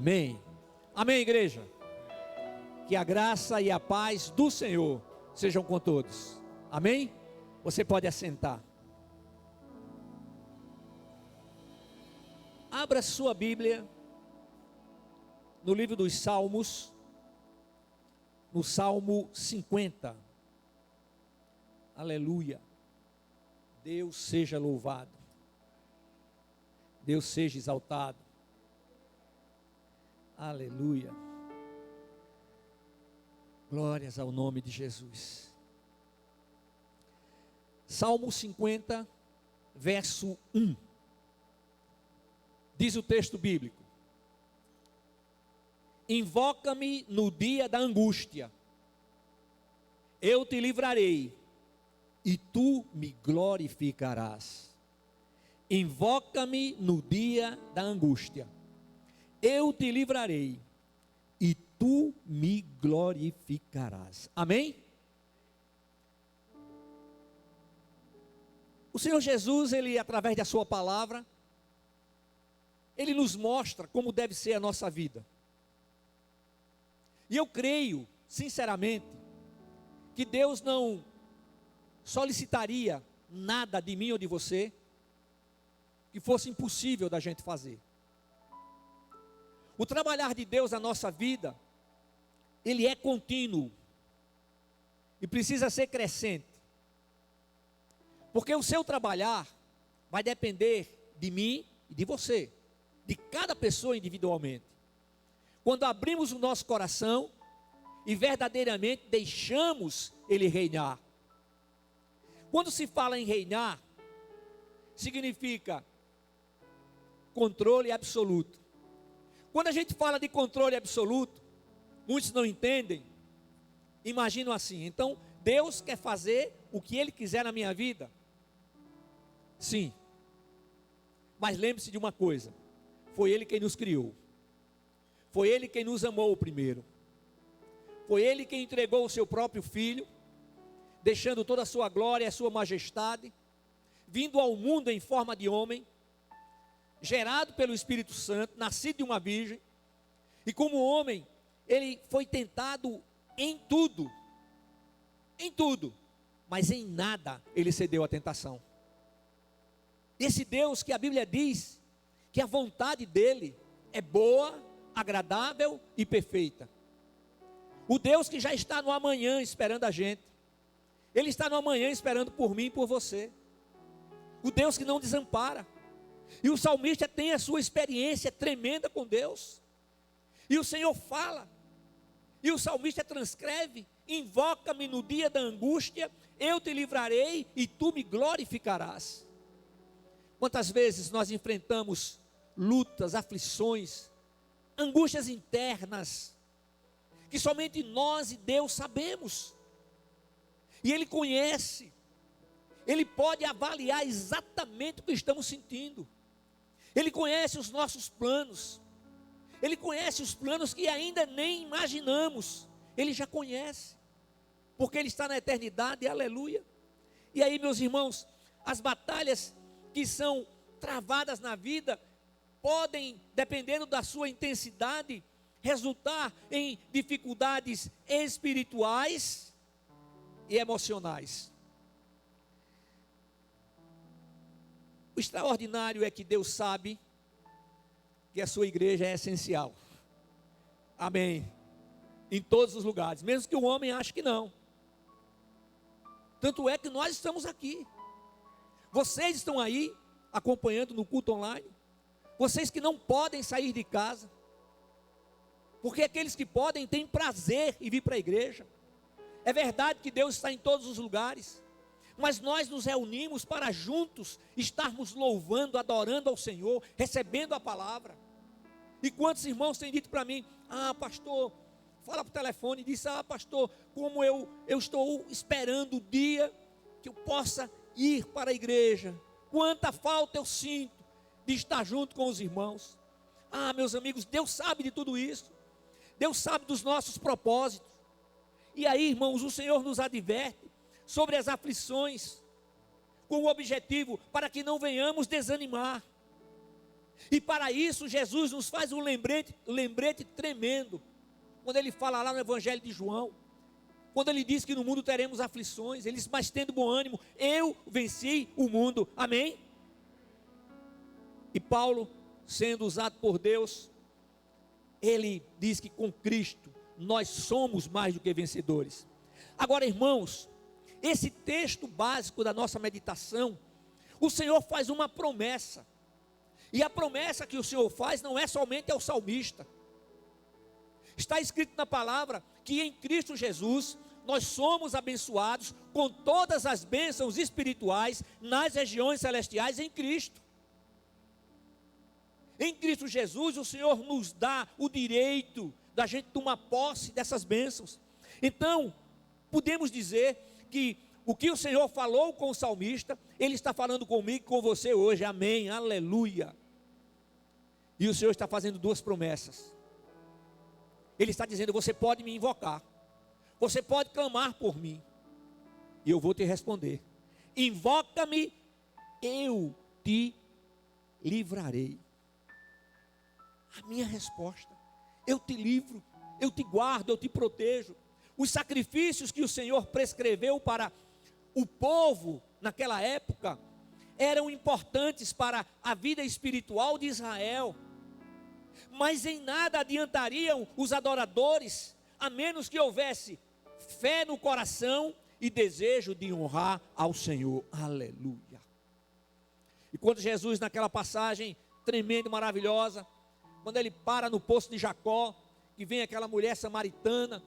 Amém. Amém, igreja. Que a graça e a paz do Senhor sejam com todos. Amém? Você pode assentar. Abra sua Bíblia no livro dos Salmos, no Salmo 50. Aleluia. Deus seja louvado. Deus seja exaltado. Aleluia. Glórias ao nome de Jesus. Salmo 50, verso 1. Diz o texto bíblico: invoca-me no dia da angústia, eu te livrarei, e tu me glorificarás. Invoca-me no dia da angústia, eu te livrarei, e tu me glorificarás. Amém? O Senhor Jesus, Ele, através da sua palavra, Ele nos mostra como deve ser a nossa vida. E eu creio, sinceramente, que Deus não solicitaria nada de mim ou de você que fosse impossível da gente fazer. O trabalhar de Deus na nossa vida, ele é contínuo e precisa ser crescente, porque o seu trabalhar vai depender de mim e de você, de cada pessoa individualmente. Quando abrimos o nosso coração e verdadeiramente deixamos ele reinar. Quando se fala em reinar, significa controle absoluto. Quando a gente fala de controle absoluto, muitos não entendem, imaginam assim: então Deus quer fazer o que Ele quiser na minha vida? Sim, mas lembre-se de uma coisa: foi Ele quem nos criou, foi Ele quem nos amou primeiro, foi Ele quem entregou o seu próprio Filho, deixando toda a sua glória e a sua majestade, vindo ao mundo em forma de homem, gerado pelo Espírito Santo, nascido de uma virgem, e como homem, ele foi tentado em tudo, mas em nada ele cedeu à tentação. Esse Deus que a Bíblia diz que a vontade dele é boa, agradável e perfeita. O Deus que já está no amanhã esperando a gente, Ele está no amanhã esperando por mim e por você. O Deus que não desampara. E o salmista tem a sua experiência tremenda com Deus. E o Senhor fala. E o salmista transcreve: invoca-me no dia da angústia, eu te livrarei e tu me glorificarás. Quantas vezes nós enfrentamos lutas, aflições, angústias internas, que somente nós e Deus sabemos. E Ele conhece, Ele pode avaliar exatamente o que estamos sentindo. Ele conhece os nossos planos, Ele conhece os planos que ainda nem imaginamos, Ele já conhece, porque Ele está na eternidade, aleluia. E aí, meus irmãos, as batalhas que são travadas na vida, podem, dependendo da sua intensidade, resultar em dificuldades espirituais e emocionais. O extraordinário é que Deus sabe que a sua igreja é essencial. Amém. Em todos os lugares, mesmo que o homem ache que não. Tanto é que nós estamos aqui. Vocês estão aí acompanhando no culto online. Vocês que não podem sair de casa, porque aqueles que podem têm prazer em vir para a igreja. É verdade que Deus está em todos os lugares, mas nós nos reunimos para juntos estarmos louvando, adorando ao Senhor, recebendo a palavra. E quantos irmãos têm dito para mim: ah, pastor, fala por telefone e diz: ah, pastor, como eu estou esperando o dia que eu possa ir para a igreja. Quanta falta eu sinto de estar junto com os irmãos. Ah, meus amigos, Deus sabe de tudo isso. Deus sabe dos nossos propósitos. E aí, irmãos, o Senhor nos adverte sobre as aflições, com o objetivo para que não venhamos desanimar. E para isso Jesus nos faz um lembrete tremendo, quando ele fala lá no Evangelho de João, quando ele diz que no mundo teremos aflições, ele diz, mas tendo bom ânimo, eu venci o mundo, amém? E Paulo, sendo usado por Deus, ele diz que com Cristo nós somos mais do que vencedores. Agora, irmãos, esse texto básico da nossa meditação, o Senhor faz uma promessa, e a promessa que o Senhor faz não é somente ao salmista. Está escrito na palavra que em Cristo Jesus nós somos abençoados com todas as bênçãos espirituais nas regiões celestiais em Cristo. Em Cristo Jesus o Senhor nos dá o direito da gente tomar posse dessas bênçãos. Então, podemos dizer que o que o Senhor falou com o salmista, Ele está falando comigo e com você hoje, amém, aleluia. E o Senhor está fazendo duas promessas. Ele está dizendo, você pode me invocar, você pode clamar por mim, e eu vou te responder. Invoca-me, eu te livrarei. A minha resposta, eu te livro, eu te guardo, eu te protejo. Os sacrifícios que o Senhor prescreveu para o povo naquela época, eram importantes para a vida espiritual de Israel, mas em nada adiantariam os adoradores, a menos que houvesse fé no coração e desejo de honrar ao Senhor, aleluia. E quando Jesus, naquela passagem tremenda e maravilhosa, quando ele para no poço de Jacó, que vem aquela mulher samaritana,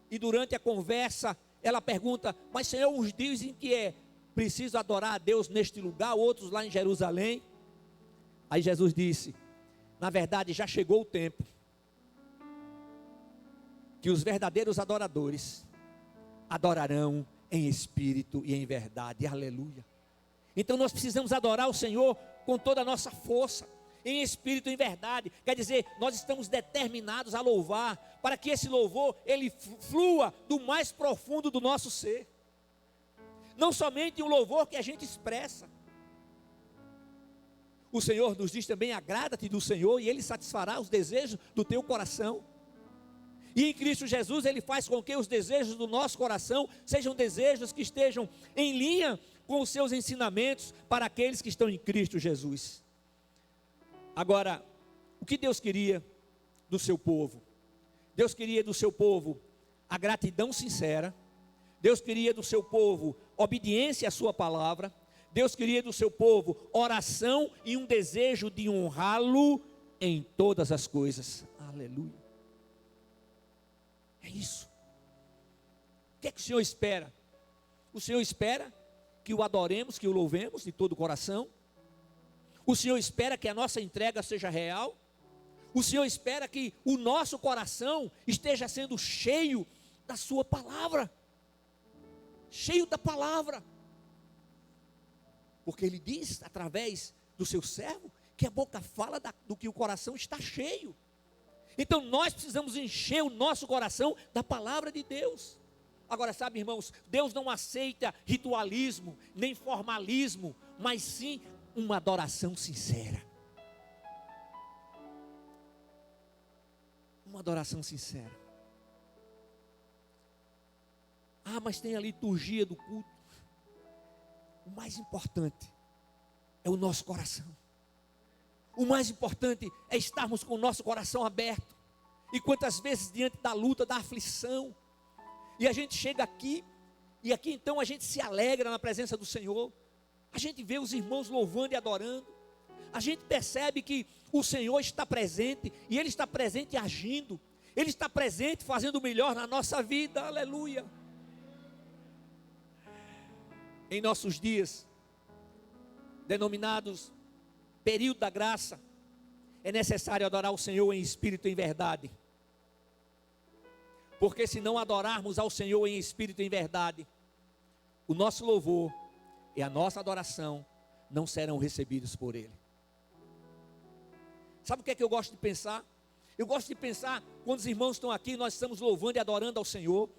e durante a conversa, ela pergunta, mas Senhor, uns dizem que é preciso adorar a Deus neste lugar, outros lá em Jerusalém. Aí Jesus disse, na verdade já chegou o tempo, que os verdadeiros adoradores adorarão em espírito e em verdade, aleluia. Então nós precisamos adorar o Senhor com toda a nossa força, em espírito e em verdade, quer dizer, nós estamos determinados a louvar, para que esse louvor, ele flua do mais profundo do nosso ser, não somente um louvor que a gente expressa. O Senhor nos diz também, agrada-te do Senhor, e Ele satisfará os desejos do teu coração, e em Cristo Jesus, Ele faz com que os desejos do nosso coração, sejam desejos que estejam em linha com os seus ensinamentos, para aqueles que estão em Cristo Jesus. Agora, o que Deus queria do seu povo? Deus queria do seu povo a gratidão sincera, Deus queria do seu povo obediência à sua palavra, Deus queria do seu povo oração e um desejo de honrá-lo em todas as coisas, aleluia. É isso. O que é que o Senhor espera? O Senhor espera que o adoremos, que o louvemos de todo o coração. O Senhor espera que a nossa entrega seja real. O Senhor espera que o nosso coração esteja sendo cheio da sua palavra. Cheio da palavra. Porque Ele diz, através do seu servo, que a boca fala do que o coração está cheio. Então nós precisamos encher o nosso coração da palavra de Deus. Agora sabe, irmãos, Deus não aceita ritualismo, nem formalismo, mas sim uma adoração sincera. Uma adoração sincera. Ah, mas tem a liturgia do culto. O mais importante é o nosso coração. O mais importante é estarmos com o nosso coração aberto. E quantas vezes diante da luta, da aflição, e a gente chega aqui, e aqui então a gente se alegra na presença do Senhor. A gente vê os irmãos louvando e adorando. A gente percebe que o Senhor está presente, e Ele está presente agindo. Ele está presente fazendo o melhor na nossa vida, aleluia. Em nossos dias, denominados período da graça, é necessário adorar o Senhor em espírito e em verdade. Porque se não adorarmos ao Senhor em espírito e em verdade, o nosso louvor e a nossa adoração não serão recebidos por Ele. Sabe o que é que eu gosto de pensar? Eu gosto de pensar, quando os irmãos estão aqui, nós estamos louvando e adorando ao Senhor,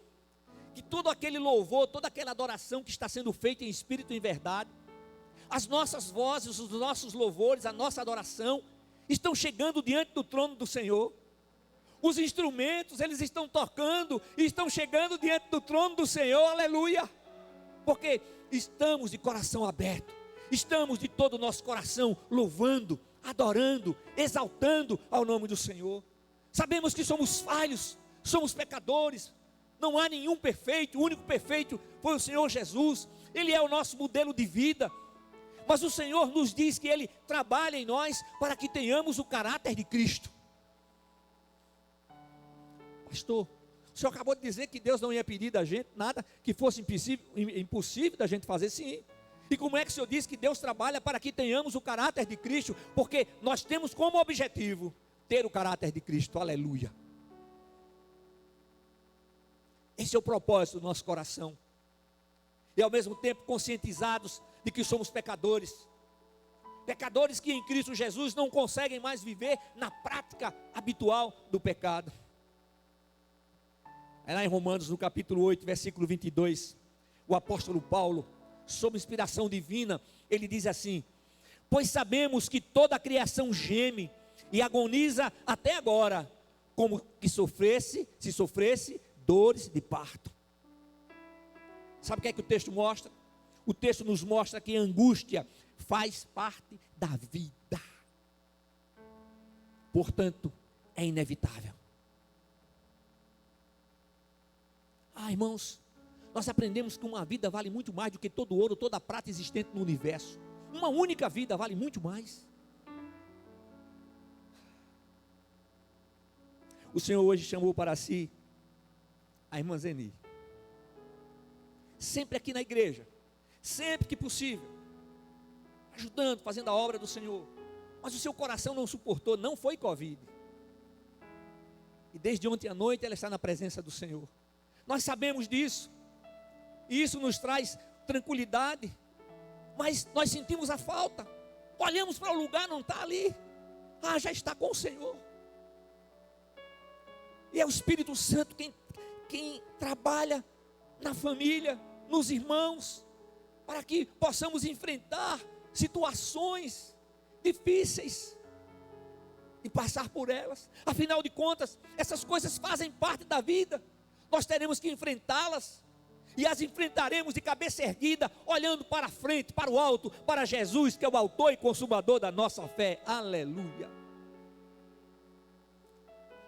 que todo aquele louvor, toda aquela adoração que está sendo feita em espírito e em verdade, as nossas vozes, os nossos louvores, a nossa adoração, estão chegando diante do trono do Senhor. Os instrumentos, eles estão tocando e estão chegando diante do trono do Senhor, aleluia. Porque estamos de coração aberto, estamos de todo o nosso coração louvando, adorando, exaltando ao nome do Senhor. Sabemos que somos falhos, somos pecadores, não há nenhum perfeito, o único perfeito foi o Senhor Jesus, Ele é o nosso modelo de vida. Mas o Senhor nos diz que Ele trabalha em nós para que tenhamos o caráter de Cristo. Pastor, o senhor acabou de dizer que Deus não ia pedir da gente nada que fosse impossível da gente fazer, sim. E como é que o senhor diz que Deus trabalha para que tenhamos o caráter de Cristo? Porque nós temos como objetivo ter o caráter de Cristo, aleluia. Esse é o propósito do nosso coração. E ao mesmo tempo conscientizados de que somos pecadores. Pecadores que em Cristo Jesus não conseguem mais viver na prática habitual do pecado. É lá em Romanos, no capítulo 8, versículo 22, o apóstolo Paulo, sob inspiração divina, ele diz assim: pois sabemos que toda a criação geme e agoniza até agora, como que se sofresse dores de parto. Sabe o que é que o texto mostra? O texto nos mostra que a angústia faz parte da vida. Portanto, é inevitável. Irmãos, nós aprendemos que uma vida vale muito mais do que todo ouro, toda a prata existente no universo. Uma única vida vale muito mais. O Senhor hoje chamou para si a irmã Zeni. Sempre aqui na igreja, sempre que possível, ajudando, fazendo a obra do Senhor. Mas o seu coração não suportou, não foi Covid. E desde ontem à noite ela está na presença do Senhor. Nós sabemos disso, e isso nos traz tranquilidade, mas nós sentimos a falta, olhamos para o lugar, não está ali, já está com o Senhor, e é o Espírito Santo quem trabalha na família, nos irmãos, para que possamos enfrentar situações difíceis, e passar por elas. Afinal de contas, essas coisas fazem parte da vida. Nós teremos que enfrentá-las, e as enfrentaremos de cabeça erguida, olhando para frente, para o alto, para Jesus, que é o autor e consumador da nossa fé, aleluia.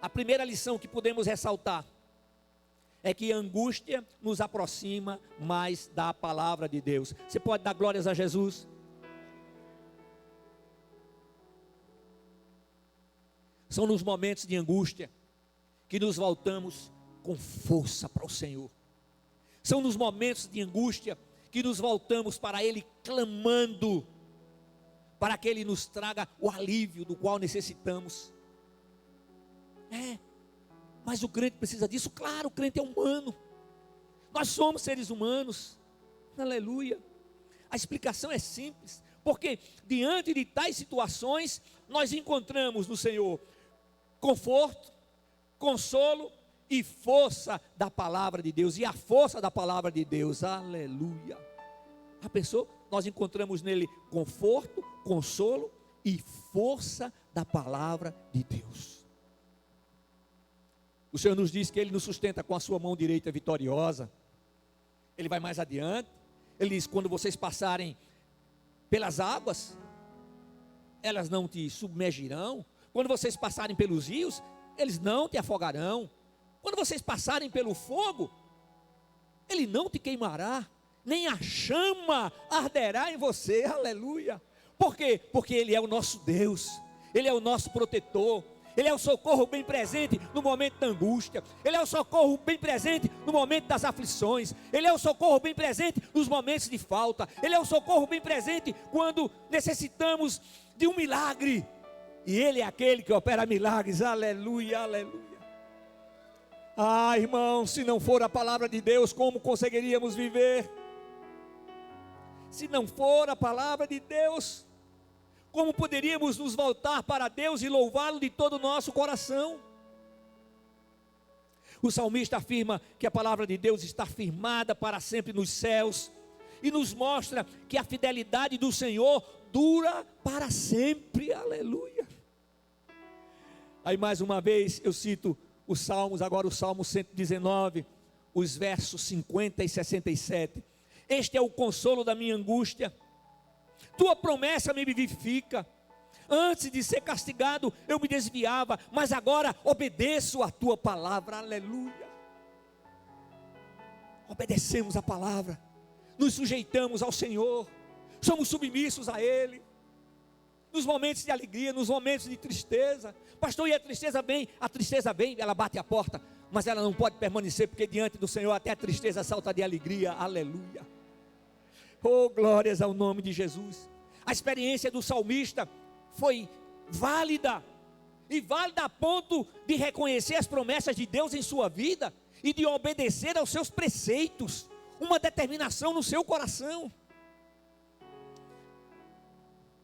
A primeira lição que podemos ressaltar, é que a angústia nos aproxima mais da palavra de Deus. Você pode dar glórias a Jesus? São nos momentos de angústia, que nos voltamos com força para o Senhor. São nos momentos de angústia que nos voltamos para Ele clamando, para que Ele nos traga o alívio do qual necessitamos. Mas o crente precisa disso? Claro, o crente é humano. Nós somos seres humanos. Aleluia. A explicação é simples, porque diante de tais situações, nós encontramos no Senhor conforto, consolo e força da palavra de Deus. E a força da palavra de Deus, aleluia. A pessoa, nós encontramos nele conforto, consolo e força da palavra de Deus. O Senhor nos diz que Ele nos sustenta com a sua mão direita vitoriosa. Ele vai mais adiante. Ele diz: quando vocês passarem pelas águas, elas não te submergirão. Quando vocês passarem pelos rios, eles não te afogarão. Quando vocês passarem pelo fogo, ele não te queimará, nem a chama arderá em você, aleluia. Por quê? Porque Ele é o nosso Deus, Ele é o nosso protetor, Ele é o socorro bem presente no momento da angústia, Ele é o socorro bem presente no momento das aflições, Ele é o socorro bem presente nos momentos de falta, Ele é o socorro bem presente quando necessitamos de um milagre, e Ele é aquele que opera milagres, aleluia, aleluia. Irmão, se não for a palavra de Deus, como conseguiríamos viver? Se não for a palavra de Deus, como poderíamos nos voltar para Deus e louvá-lo de todo o nosso coração? O salmista afirma que a palavra de Deus está firmada para sempre nos céus, e nos mostra que a fidelidade do Senhor dura para sempre, aleluia. Aí mais uma vez eu cito os Salmos, agora o Salmo 119, os versos 50 e 67. Este é o consolo da minha angústia, tua promessa me vivifica. Antes de ser castigado eu me desviava, mas agora obedeço a tua palavra. Aleluia. Obedecemos a palavra, nos sujeitamos ao Senhor, somos submissos a Ele, nos momentos de alegria, nos momentos de tristeza. Pastor, e a tristeza vem, ela bate a porta, mas ela não pode permanecer, porque diante do Senhor até a tristeza salta de alegria. Aleluia. Oh, glórias ao nome de Jesus. A experiência do salmista foi válida, e válida a ponto de reconhecer as promessas de Deus em sua vida, e de obedecer aos seus preceitos, uma determinação no seu coração.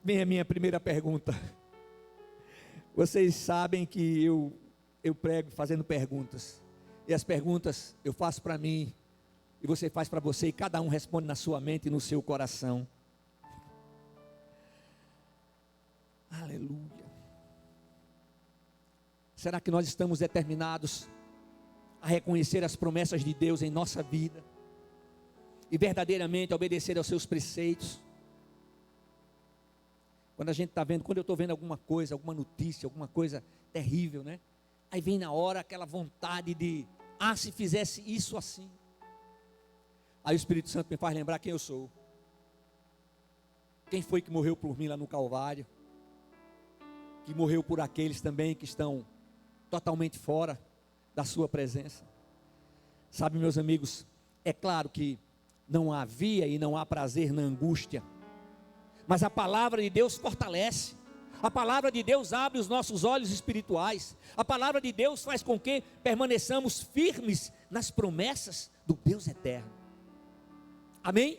Vem a minha primeira pergunta. Vocês sabem que eu prego fazendo perguntas, e as perguntas eu faço para mim, e você faz para você, e cada um responde na sua mente e no seu coração. Aleluia. Será que nós estamos determinados a reconhecer as promessas de Deus em nossa vida e verdadeiramente obedecer aos seus preceitos? Quando a gente está vendo, quando eu estou vendo alguma coisa, alguma notícia, alguma coisa terrível, né? Aí vem na hora aquela vontade de, se fizesse isso assim. Aí o Espírito Santo me faz lembrar quem eu sou. Quem foi que morreu por mim lá no Calvário? Que morreu por aqueles também que estão totalmente fora da sua presença. Sabe, meus amigos, é claro que não havia e não há prazer na angústia, mas a palavra de Deus fortalece, a palavra de Deus abre os nossos olhos espirituais, a palavra de Deus faz com que permaneçamos firmes nas promessas do Deus eterno. Amém?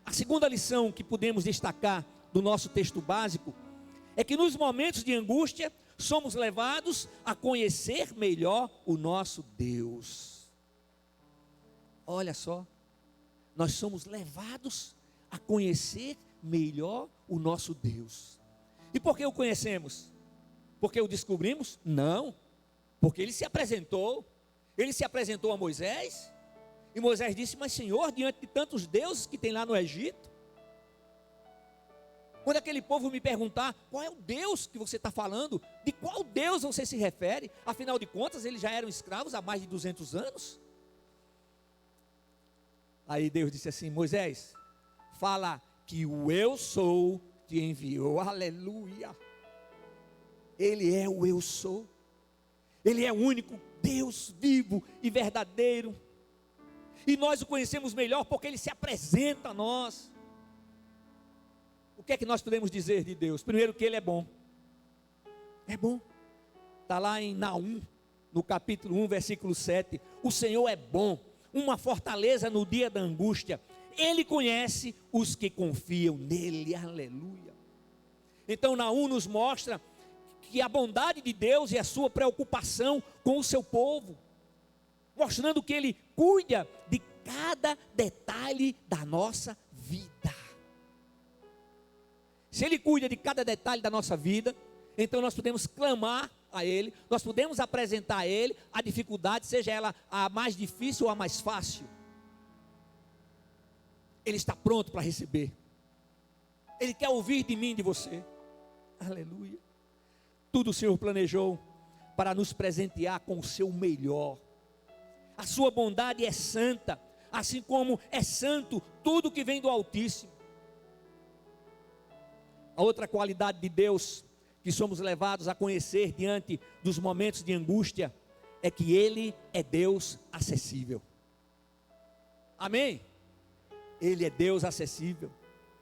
A segunda lição que podemos destacar do nosso texto básico é que nos momentos de angústia somos levados a conhecer melhor o nosso Deus. Olha só, nós somos levados a conhecer melhor o nosso Deus. E por que o conhecemos? Porque o descobrimos? Não, porque ele se apresentou a Moisés, e Moisés disse: mas Senhor, diante de tantos deuses que tem lá no Egito, quando aquele povo me perguntar, qual é o Deus que você está falando? De qual Deus você se refere? Afinal de contas, eles já eram escravos há mais de 200 anos. Aí Deus disse assim: Moisés, fala que o eu sou te enviou. Aleluia. Ele é o eu sou. Ele é o único Deus vivo e verdadeiro. E nós o conhecemos melhor porque ele se apresenta a nós. O que é que nós podemos dizer de Deus? Primeiro, que ele é bom. É bom. Está lá em Naum, no capítulo 1, versículo 7. O Senhor é bom, uma fortaleza no dia da angústia. Ele conhece os que confiam nele. Aleluia. Então Naum nos mostra que a bondade de Deus e a sua preocupação com o seu povo, mostrando que ele cuida de cada detalhe da nossa vida. Se ele cuida de cada detalhe da nossa vida, então nós podemos clamar a ele, nós podemos apresentar a ele a dificuldade, seja ela a mais difícil ou a mais fácil. Ele está pronto para receber. Ele quer ouvir de mim e de você. Aleluia. Tudo o Senhor planejou para nos presentear com o seu melhor. A sua bondade é santa, assim como é santo tudo que vem do Altíssimo. A outra qualidade de Deus que somos levados a conhecer diante dos momentos de angústia é que Ele é Deus acessível. Amém? Ele é Deus acessível.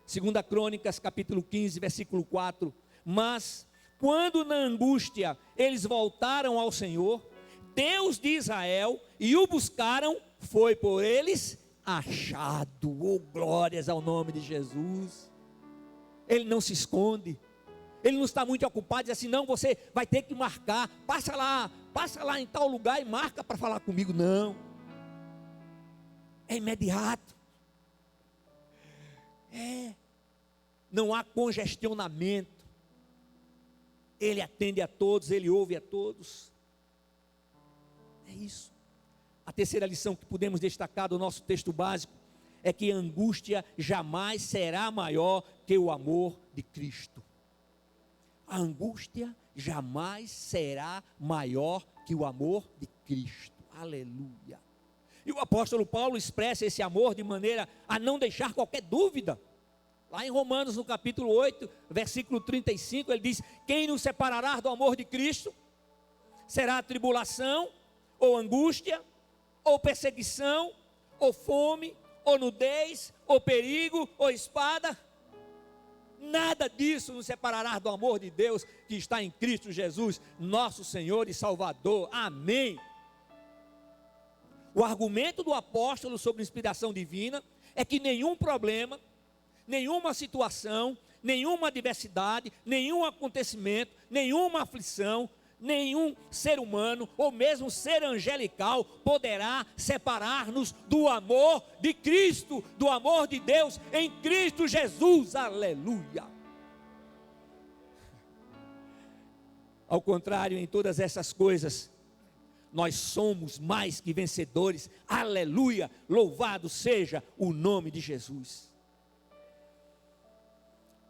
2 Crônicas capítulo 15, versículo 4. Mas quando na angústia eles voltaram ao Senhor, Deus de Israel, e o buscaram, foi por eles achado. Oh, glórias ao nome de Jesus. Ele não se esconde. Ele não está muito ocupado, diz assim: não, você vai ter que marcar, passa lá em tal lugar e marca para falar comigo. Não, é imediato. Não há congestionamento. Ele atende a todos, Ele ouve a todos. É isso. A terceira lição que podemos destacar do nosso texto básico é que a angústia jamais será maior que o amor de Cristo. A angústia jamais será maior que o amor de Cristo. Aleluia. E o apóstolo Paulo expressa esse amor de maneira a não deixar qualquer dúvida. Lá em Romanos, no capítulo 8, versículo 35, ele diz: quem nos separará do amor de Cristo? Será a tribulação, ou angústia, ou perseguição, ou fome, ou nudez, ou perigo, ou espada? Nada disso nos separará do amor de Deus que está em Cristo Jesus, nosso Senhor e Salvador. Amém. O argumento do apóstolo sobre inspiração divina é que nenhum problema, nenhuma situação, nenhuma adversidade, nenhum acontecimento, nenhuma aflição, nenhum ser humano, ou mesmo ser angelical, poderá separar-nos do amor de Cristo, do amor de Deus em Cristo Jesus. Aleluia. Ao contrário, em todas essas coisas, nós somos mais que vencedores. Aleluia. Louvado seja o nome de Jesus.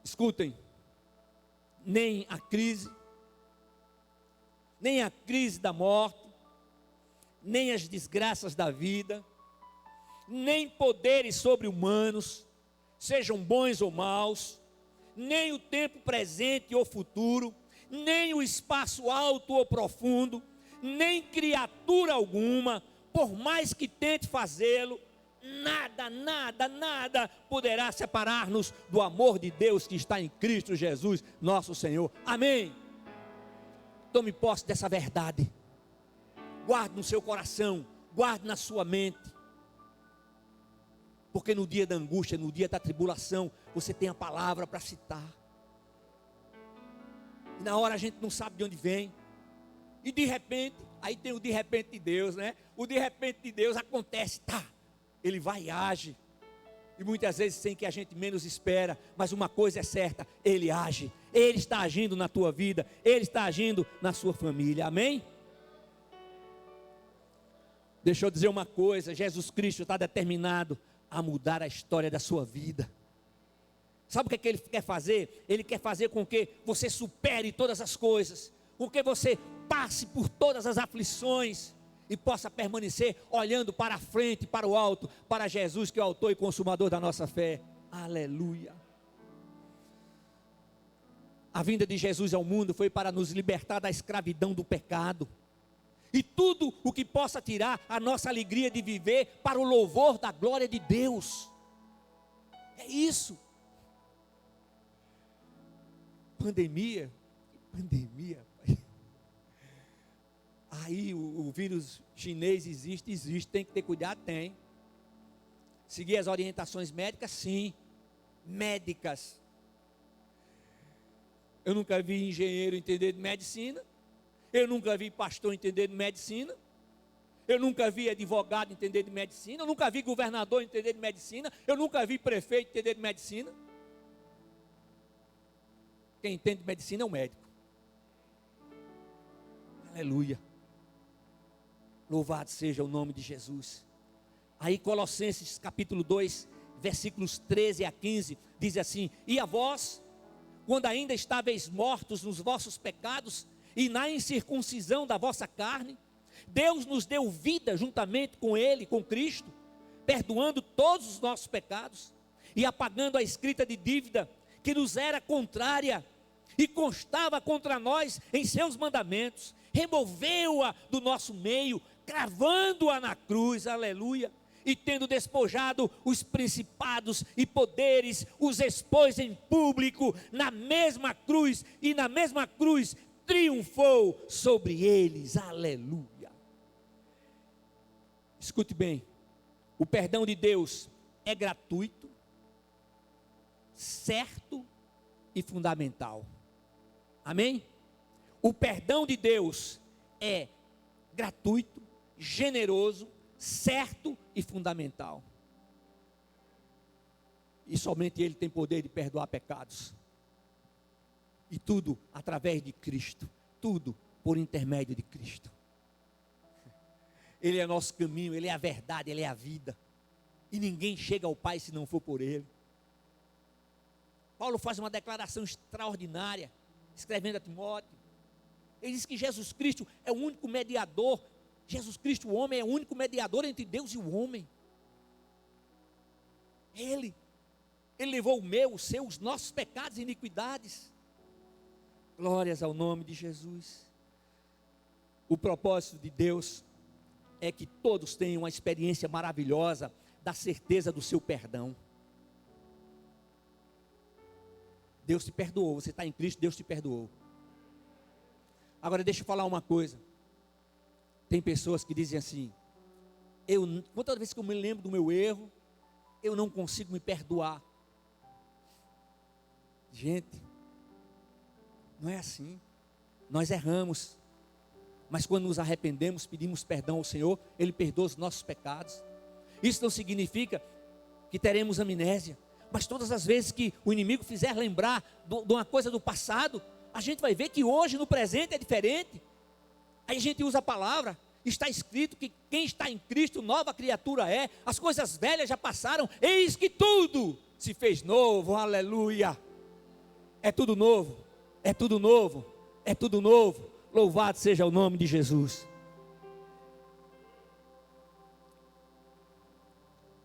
Escutem, nem a crise da morte, nem as desgraças da vida, nem poderes sobre-humanos, sejam bons ou maus, nem o tempo presente ou futuro, nem o espaço alto ou profundo, nem criatura alguma, por mais que tente fazê-lo, nada poderá separar-nos do amor de Deus que está em Cristo Jesus, nosso Senhor. Amém. Tome posse dessa verdade, guarde no seu coração, guarde na sua mente, porque no dia da angústia, no dia da tribulação, você tem a palavra para citar, e na hora a gente não sabe de onde vem, e de repente, aí tem o de repente de Deus, né? O de repente de Deus acontece, Ele vai e age, e muitas vezes sem que a gente menos espera, mas uma coisa é certa, Ele age, Ele está agindo na tua vida, Ele está agindo na sua família, amém? Deixa eu dizer uma coisa, Jesus Cristo está determinado a mudar a história da sua vida. Sabe o que Ele quer fazer? Ele quer fazer com que você supere todas as coisas, com que você passe por todas as aflições, e possa permanecer olhando para a frente, para o alto, para Jesus, que é o autor e consumador da nossa fé. Aleluia. A vinda de Jesus ao mundo foi para nos libertar da escravidão do pecado, e tudo o que possa tirar a nossa alegria de viver para o louvor da glória de Deus. É isso. Pandemia. Aí o vírus chinês existe, tem que ter cuidado, tem. Seguir as orientações médicas, sim. Médicas. Eu nunca vi engenheiro entender de medicina. Eu nunca vi pastor entender de medicina. Eu nunca vi advogado entender de medicina. Eu nunca vi governador entender de medicina. Eu nunca vi prefeito entender de medicina. Quem entende de medicina é o médico. Aleluia. Louvado seja o nome de Jesus. Aí Colossenses capítulo 2, versículos 13 a 15, diz assim: e a vós, quando ainda estáveis mortos nos vossos pecados e na incircuncisão da vossa carne, Deus nos deu vida juntamente com Ele, com Cristo, perdoando todos os nossos pecados e apagando a escrita de dívida que nos era contrária e constava contra nós em seus mandamentos, removeu-a do nosso meio, cravando-a na cruz, aleluia, e tendo despojado os principados e poderes, os expôs em público na mesma cruz, e na mesma cruz triunfou sobre eles, aleluia. Escute bem, o perdão de Deus é gratuito, certo e fundamental, amém? O perdão de Deus é gratuito, generoso, certo e fundamental. E somente Ele tem poder de perdoar pecados. E tudo através de Cristo, tudo por intermédio de Cristo. Ele é nosso caminho, Ele é a verdade, Ele é a vida. E ninguém chega ao Pai se não for por Ele. Paulo faz uma declaração extraordinária, escrevendo a Timóteo. Ele diz que Jesus Cristo é o único mediador. Jesus Cristo, o homem, é o único mediador entre Deus e o homem. Ele levou o meu, o seu, os nossos pecados e iniquidades. Glórias ao nome de Jesus. O propósito de Deus é que todos tenham uma experiência maravilhosa da certeza do seu perdão. Deus te perdoou, você está em Cristo, Deus te perdoou. Agora deixa eu falar uma coisa. Tem pessoas que dizem assim: quantas vezes que eu me lembro do meu erro, eu não consigo me perdoar. Gente, não é assim. Nós erramos, mas quando nos arrependemos, pedimos perdão ao Senhor, Ele perdoa os nossos pecados. Isso não significa que teremos amnésia, mas todas as vezes que o inimigo fizer lembrar de uma coisa do passado, a gente vai ver que hoje, no presente, é diferente. Aí a gente usa a palavra, está escrito que quem está em Cristo, nova criatura é, as coisas velhas já passaram, eis que tudo se fez novo, aleluia. É tudo novo, é tudo novo, é tudo novo. Louvado seja o nome de Jesus.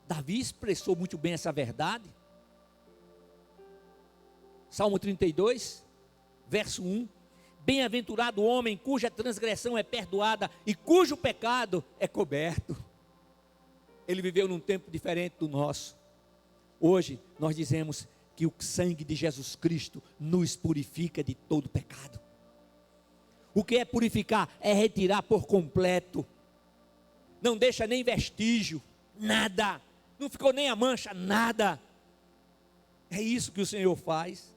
Davi expressou muito bem essa verdade. Salmo 32, verso 1. Bem-aventurado o homem cuja transgressão é perdoada e cujo pecado é coberto. Ele viveu num tempo diferente do nosso. Hoje nós dizemos que o sangue de Jesus Cristo nos purifica de todo pecado. O que é purificar? É retirar por completo. Não deixa nem vestígio, nada. Não ficou nem a mancha, nada. É isso que o Senhor faz.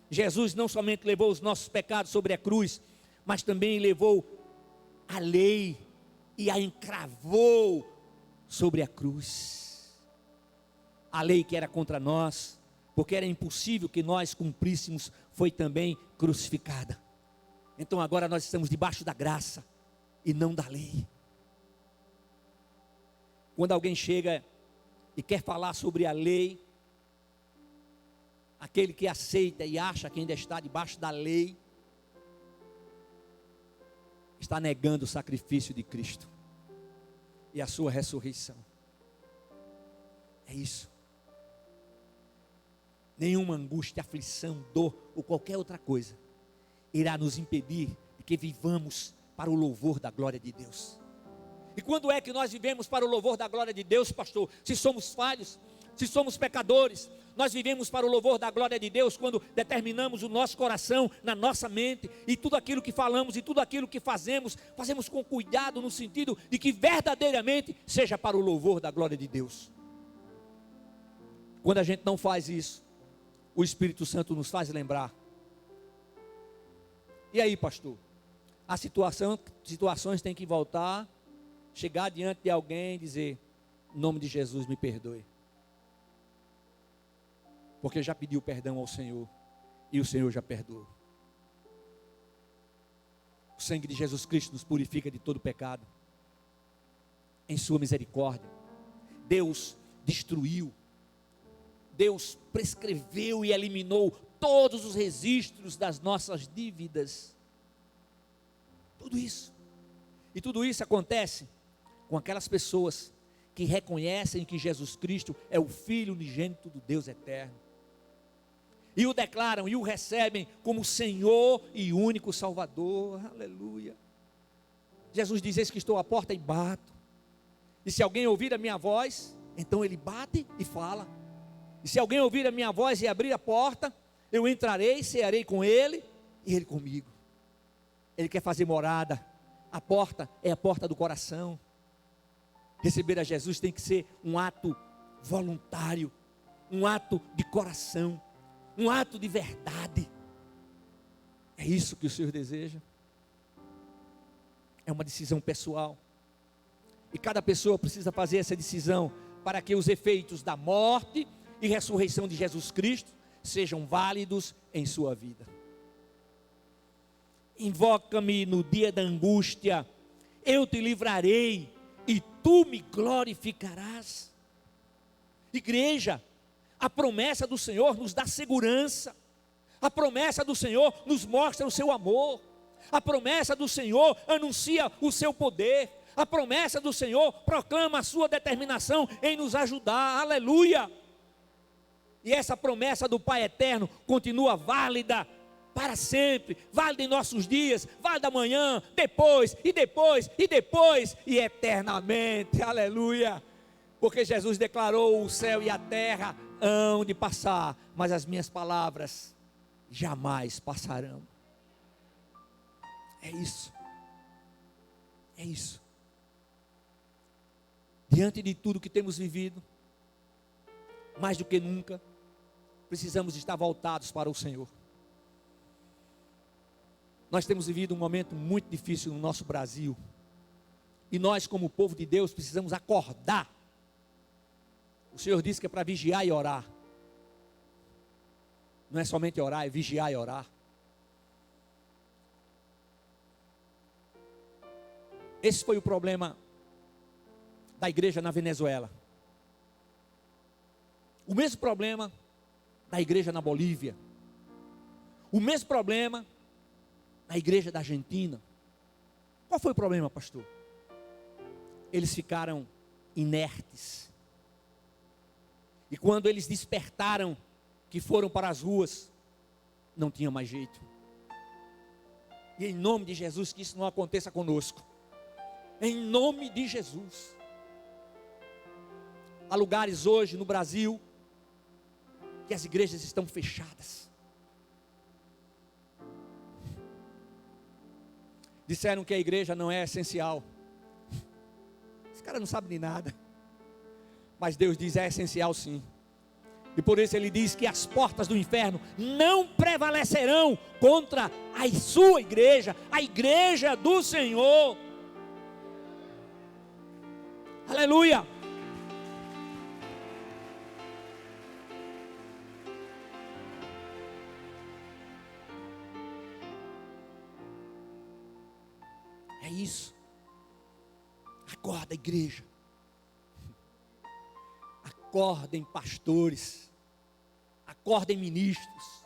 Jesus não somente levou os nossos pecados sobre a cruz, mas também levou a lei e a encravou sobre a cruz. A lei que era contra nós, porque era impossível que nós cumpríssemos, foi também crucificada. Então agora nós estamos debaixo da graça e não da lei. Quando alguém chega e quer falar sobre a lei, aquele que aceita e acha que ainda está debaixo da lei, está negando o sacrifício de Cristo e a sua ressurreição. É isso. Nenhuma angústia, aflição, dor ou qualquer outra coisa irá nos impedir de que vivamos para o louvor da glória de Deus. E quando é que nós vivemos para o louvor da glória de Deus, pastor? Se somos falhos, se somos pecadores, nós vivemos para o louvor da glória de Deus quando determinamos o nosso coração, na nossa mente, e tudo aquilo que falamos e tudo aquilo que fazemos, fazemos com cuidado no sentido de que verdadeiramente seja para o louvor da glória de Deus. Quando a gente não faz isso, o Espírito Santo nos faz lembrar. E aí, pastor? As situações têm que voltar, chegar diante de alguém e dizer: em nome de Jesus, me perdoe. Porque já pediu perdão ao Senhor e o Senhor já perdoou. O sangue de Jesus Cristo nos purifica de todo pecado. Em sua misericórdia, Deus destruiu, Deus prescreveu e eliminou todos os registros das nossas dívidas. Tudo isso. E tudo isso acontece com aquelas pessoas que reconhecem que Jesus Cristo é o Filho unigênito do Deus eterno. E o declaram e o recebem como Senhor e único Salvador. Aleluia. Jesus diz: eis que estou à porta e bato. E se alguém ouvir a minha voz, então ele bate e fala. E se alguém ouvir a minha voz e abrir a porta, eu entrarei, cearei com ele e ele comigo. Ele quer fazer morada. A porta é a porta do coração. Receber a Jesus tem que ser um ato voluntário, um ato de coração, um ato de verdade. É isso que o Senhor deseja. É uma decisão pessoal. E cada pessoa precisa fazer essa decisão para que os efeitos da morte e ressurreição de Jesus Cristo sejam válidos em sua vida. Invoca-me no dia da angústia, eu te livrarei e tu me glorificarás. Igreja, a promessa do Senhor nos dá segurança. A promessa do Senhor nos mostra o seu amor. A promessa do Senhor anuncia o seu poder. A promessa do Senhor proclama a sua determinação em nos ajudar. Aleluia! E essa promessa do Pai eterno continua válida para sempre, válida em nossos dias, válida amanhã, depois, e depois, e depois, e eternamente. Aleluia! Porque Jesus declarou: o céu e a terra hão de passar, mas as minhas palavras jamais passarão. É isso. É isso. Diante de tudo que temos vivido, mais do que nunca, precisamos estar voltados para o Senhor. Nós temos vivido um momento muito difícil no nosso Brasil. E nós, como povo de Deus, precisamos acordar. O Senhor disse que é para vigiar e orar. Não é somente orar, é vigiar e orar. Esse foi o problema da igreja na Venezuela. O mesmo problema da igreja na Bolívia. O mesmo problema na igreja da Argentina. Qual foi o problema, pastor? Eles ficaram inertes. E quando eles despertaram, que foram para as ruas, não tinha mais jeito. E em nome de Jesus, que isso não aconteça conosco. Em nome de Jesus. Há lugares hoje no Brasil que as igrejas estão fechadas. Disseram que a igreja não é essencial. Esse cara não sabe de nada. Mas Deus diz: é essencial sim. E por isso Ele diz que as portas do inferno não prevalecerão contra a sua igreja, a igreja do Senhor. Aleluia! É isso. Acorda, igreja. Acordem, pastores. Acordem, ministros.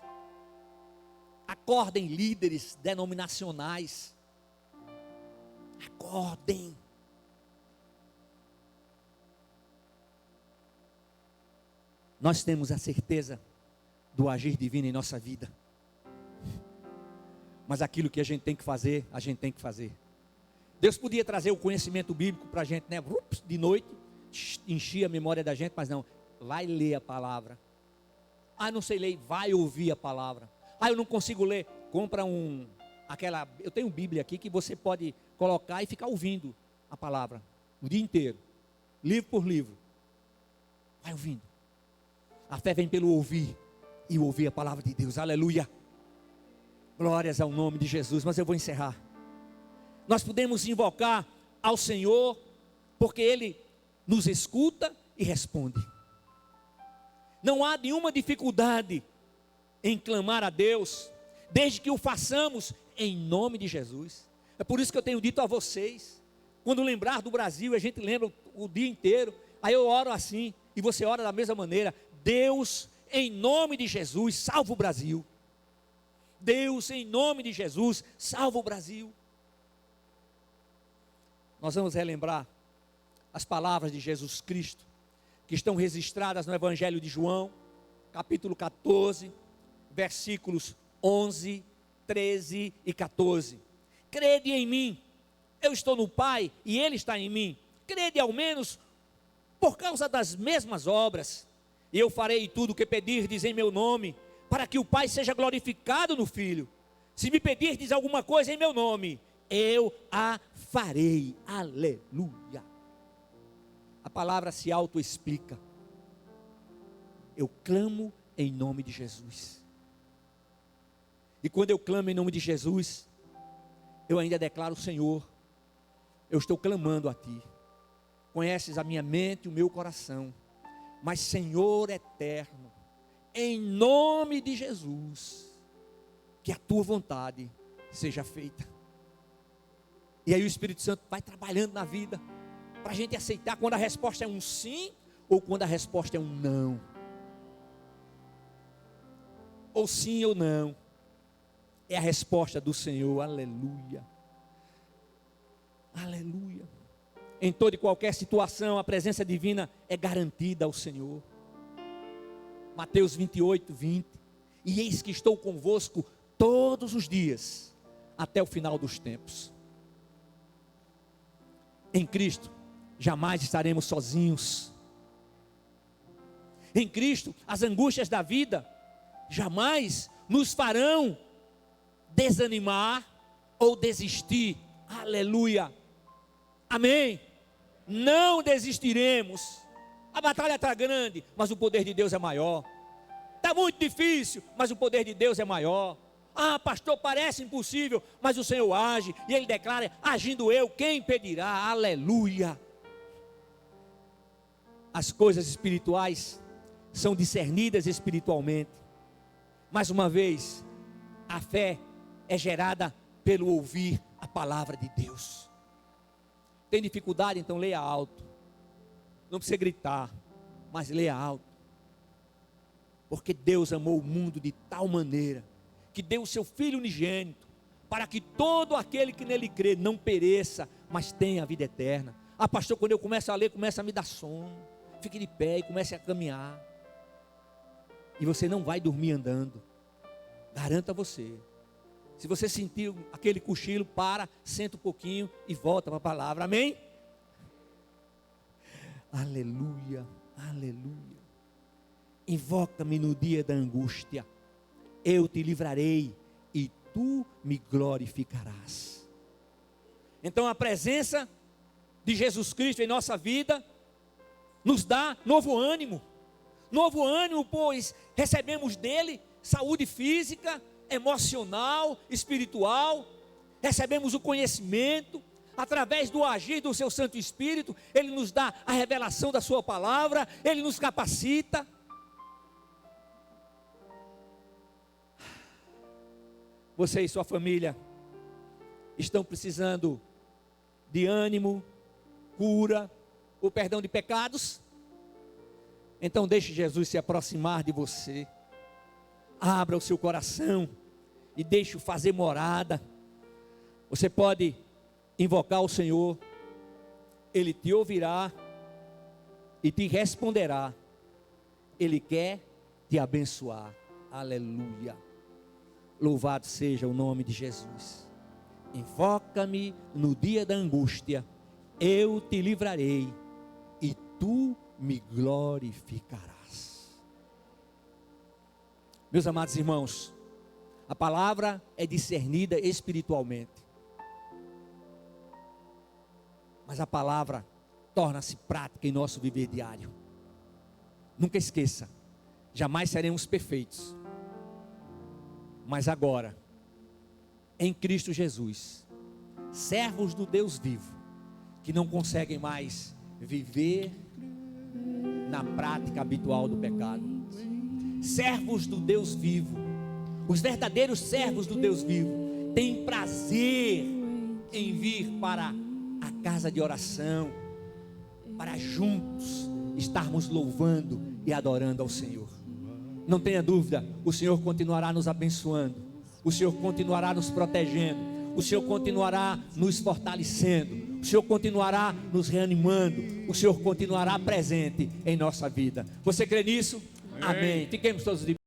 Acordem, líderes denominacionais. Acordem. Nós temos a certeza do agir divino em nossa vida. Mas aquilo que a gente tem que fazer, a gente tem que fazer. Deus podia trazer o conhecimento bíblico para a gente, né? De noite, enchia a memória da gente, mas não. Vai ler a palavra. Ah, não sei ler, vai ouvir a palavra. Ah, eu não consigo ler. Compra eu tenho Bíblia aqui que você pode colocar e ficar ouvindo a palavra o dia inteiro, livro por livro. Vai ouvindo. A fé vem pelo ouvir e ouvir a palavra de Deus. Aleluia. Glórias ao nome de Jesus. Mas eu vou encerrar. Nós podemos invocar ao Senhor porque Ele nos escuta e responde. Não há nenhuma dificuldade em clamar a Deus, desde que o façamos em nome de Jesus. É por isso que eu tenho dito a vocês, quando lembrar do Brasil, a gente lembra o dia inteiro, aí eu oro assim, e você ora da mesma maneira. Deus, em nome de Jesus, salva o Brasil. Deus, em nome de Jesus, salva o Brasil. Nós vamos relembrar as palavras de Jesus Cristo, que estão registradas no Evangelho de João, capítulo 14, versículos 11, 13 e 14. Crede em mim, eu estou no Pai e Ele está em mim. Crede ao menos por causa das mesmas obras. E eu farei tudo o que pedirdes em meu nome, para que o Pai seja glorificado no Filho. Se me pedirdes alguma coisa em meu nome, eu a farei. Aleluia. A palavra se autoexplica. Eu clamo em nome de Jesus. E quando eu clamo em nome de Jesus, eu ainda declaro: Senhor, eu estou clamando a Ti. Conheces a minha mente e o meu coração. Mas Senhor eterno, em nome de Jesus, que a Tua vontade seja feita. E aí o Espírito Santo vai trabalhando na vida, para a gente aceitar quando a resposta é um sim, ou quando a resposta é um não. Ou sim ou não. É a resposta do Senhor, aleluia. Aleluia. Em toda e qualquer situação, a presença divina é garantida ao Senhor. Mateus 28, 20. E eis que estou convosco todos os dias, até o final dos tempos. Em Cristo, jamais estaremos sozinhos. Em Cristo, as angústias da vida jamais nos farão desanimar ou desistir. Aleluia. Amém. Não desistiremos. A batalha está grande, mas o poder de Deus é maior. Está muito difícil, mas o poder de Deus é maior. Ah, pastor, parece impossível, mas o Senhor age. E Ele declara, agindo eu, quem impedirá? Aleluia. As coisas espirituais são discernidas espiritualmente. Mais uma vez, a fé é gerada pelo ouvir a palavra de Deus. Tem dificuldade? Então leia alto. Não precisa gritar, mas leia alto. Porque Deus amou o mundo de tal maneira que deu o seu Filho unigênito, para que todo aquele que nele crê não pereça, mas tenha a vida eterna. Ah, pastor, quando eu começo a ler, começa a me dar sono. Fique de pé e comece a caminhar. E você não vai dormir andando. Garanto a você. Se você sentir aquele cochilo, para, senta um pouquinho e volta para a palavra. Amém? Aleluia, aleluia. Invoca-me no dia da angústia. Eu te livrarei e tu me glorificarás. Então a presença de Jesus Cristo em nossa vida nos dá novo ânimo. Novo ânimo, pois recebemos dele saúde física, emocional, espiritual. Recebemos o conhecimento. Através do agir do seu Santo Espírito, ele nos dá a revelação da sua palavra, ele nos capacita. Você e sua família estão precisando de ânimo, cura, o perdão de pecados? Então deixe Jesus se aproximar de você. Abra o seu coração e deixe-o fazer morada. Você pode invocar o Senhor, Ele te ouvirá e te responderá. Ele quer te abençoar. Aleluia. Louvado seja o nome de Jesus. Invoca-me no dia da angústia, eu te livrarei e tu me glorificarás. Meus amados irmãos, a palavra é discernida espiritualmente, mas a palavra torna-se prática em nosso viver diário. Nunca esqueça, jamais seremos perfeitos, mas agora, em Cristo Jesus, servos do Deus vivo, que não conseguem mais viver na prática habitual do pecado, servos do Deus vivo, os verdadeiros servos do Deus vivo, têm prazer em vir para a casa de oração, para juntos estarmos louvando e adorando ao Senhor. Não tenha dúvida, o Senhor continuará nos abençoando, o Senhor continuará nos protegendo, o Senhor continuará nos fortalecendo, o Senhor continuará nos reanimando, o Senhor continuará presente em nossa vida. Você crê nisso? Amém. Fiquemos todos de